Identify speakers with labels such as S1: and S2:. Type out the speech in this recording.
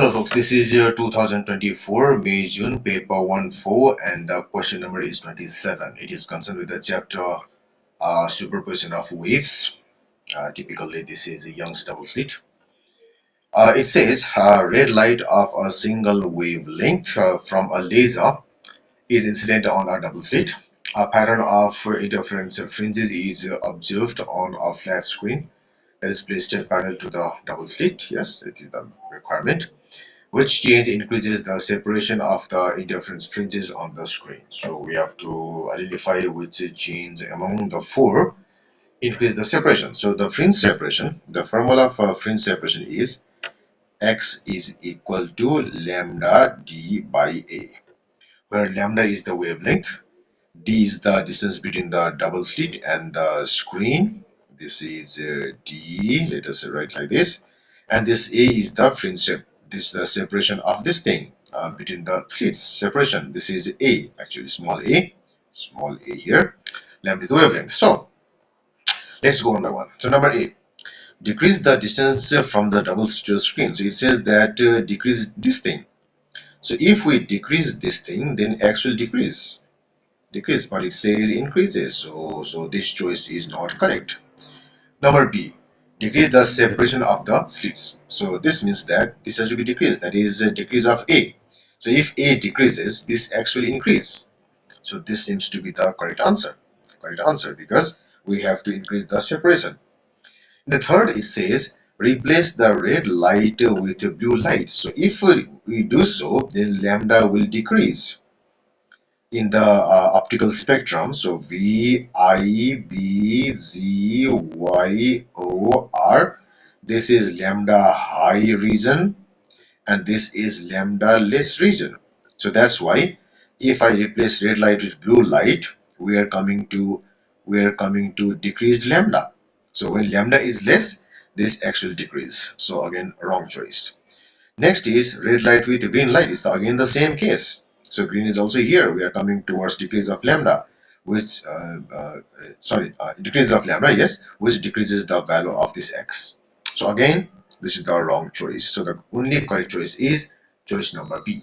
S1: Well, folks, this is your 2024 May-June paper 1-4 and the question number is 27. It is concerned with the chapter superposition of waves. Typically, this is a Young's double slit. It says red light of a single wavelength from a laser is incident on a double slit. A pattern of interference fringes is observed on a flat screen that is placed parallel to the double slit. Yes, it is the requirement. Which change increases the separation of the interference fringes on the screen. So we have to identify which change among the four increase the separation. So the fringe separation, the formula for fringe separation is x is equal to lambda d by a, where lambda is the wavelength, d is the distance between the double slit and the screen. This is d, let us write like this, and this a is the fringe shape. This is the separation of this thing between the slits. Separation. This is a, actually small a here. Lambda is the wavelength. So let's go one by one. So number A, decrease the distance from the double slit screen. So it says that decrease this thing. So if we decrease this thing, then x will decrease, but it says increases. So this choice is not correct. Number B, decrease the separation of the slits. So this means that this has to be decreased. That is a decrease of A. So if A decreases, this x will increase. So this seems to be the correct answer. Because we have to increase the separation. In the third, it says replace the red light with a blue light. So if we do so, then lambda will decrease in the optical spectrum. So V, I, B, Z, Y, O, R. This is lambda high region and this is lambda less region. So that's why if I replace red light with blue light, we are coming to decreased lambda. So when lambda is less, this x will decrease. So again, wrong choice. Next is red light with green light. It's again the same case. So green is also here. We are coming towards decrease of lambda, which decrease of lambda, yes, which decreases the value of this x. So again, this is the wrong choice. So the only correct choice is choice number B.